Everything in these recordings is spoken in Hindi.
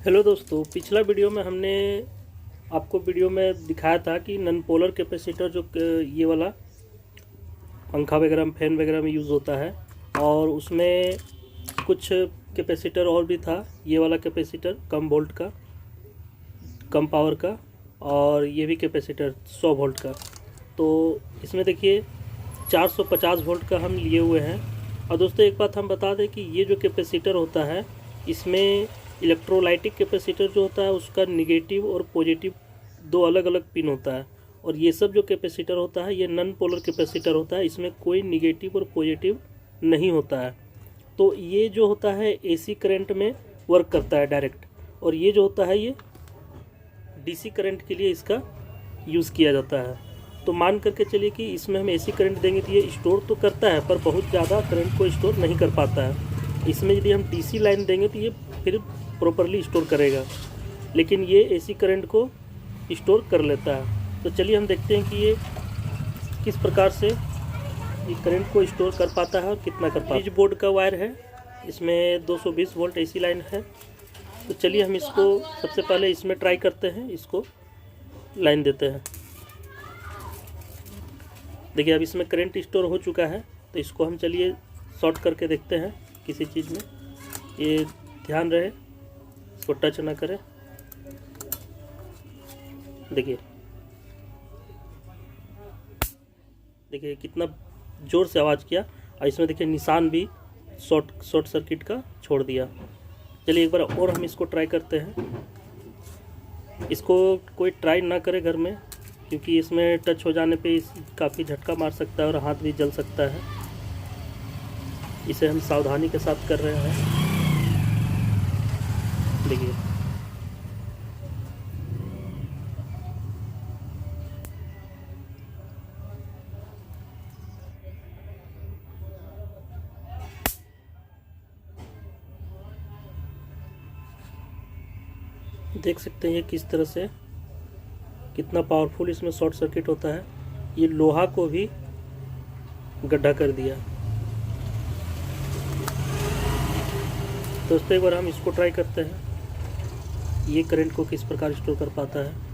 हेलो दोस्तों, पिछला वीडियो में हमने आपको वीडियो में दिखाया था कि नॉन पोलर कैपेसिटर जो ये वाला पंखा वगैरह में, फैन वगैरह में यूज़ होता है, और उसमें कुछ कैपेसिटर और भी था। ये वाला कैपेसिटर कम वोल्ट का, कम पावर का, और ये भी कैपेसिटर 100 वोल्ट का। तो इसमें देखिए 450 वोल्ट का हम लिए हुए हैं। और दोस्तों एक बात हम बता दें कि ये जो कैपेसिटर होता है, इसमें इलेक्ट्रोलाइटिक कैपेसिटर जो होता है उसका निगेटिव और पॉजिटिव दो अलग अलग पिन होता है, और ये सब जो कैपेसिटर होता है ये नॉन पोलर कैपेसिटर होता है। इसमें कोई निगेटिव और पॉजिटिव नहीं होता है। तो ये जो होता है एसी करंट में वर्क करता है डायरेक्ट, और ये जो होता है ये डीसी करंट के लिए इसका यूज़ किया जाता है। तो मान करके चलिए कि इसमें हम एसी करंट देंगे तो ये स्टोर तो करता है पर बहुत ज़्यादा करंट को स्टोर नहीं कर पाता है। इसमें यदि हम डीसी लाइन देंगे तो ये फिर प्रॉपरली स्टोर करेगा, लेकिन ये एसी करंट को स्टोर कर लेता है। तो चलिए हम देखते हैं कि ये किस प्रकार से ये करंट को स्टोर कर पाता है और कितना कर पाता है। स्विच बोर्ड का वायर है, इसमें 220 वोल्ट एसी लाइन है। तो चलिए हम इसको सबसे पहले इसमें ट्राई करते हैं, इसको लाइन देते हैं। देखिए अब इसमें करंट स्टोर हो चुका है, तो इसको हम चलिए शॉर्ट करके देखते हैं किसी चीज़ में। ये ध्यान रहे इसको टच ना करें। देखिए देखिए कितना ज़ोर से आवाज़ किया, और इसमें देखिए निशान भी शॉर्ट सर्किट का छोड़ दिया। चलिए एक बार और हम इसको ट्राई करते हैं। इसको कोई ट्राई ना करे घर में, क्योंकि इसमें टच हो जाने पे काफ़ी झटका मार सकता है और हाथ भी जल सकता है। इसे हम सावधानी के साथ कर रहे हैं। देखिए देख सकते हैं ये किस तरह से, कितना पावरफुल इसमें शॉर्ट सर्किट होता है। ये लोहा को भी गड्ढा कर दिया। दोस्तों एक बार हम इसको ट्राई करते हैं, ये करंट को किस प्रकार स्टोर कर पाता है।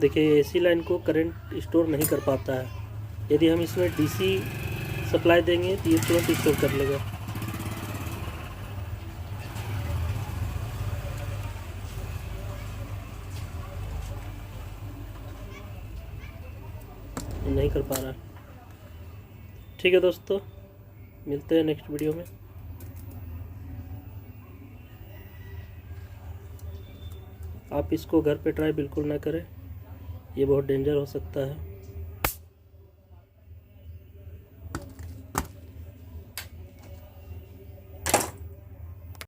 देखिए एसी लाइन को करंट स्टोर नहीं कर पाता है। यदि हम इसमें डीसी सप्लाई देंगे तो ये तुरंत स्टोर कर लेगा। नहीं कर पा रहा। ठीक है दोस्तों, मिलते हैं नेक्स्ट वीडियो में। आप इसको घर पे ट्राई बिल्कुल ना करें, ये बहुत डेंजर हो सकता है।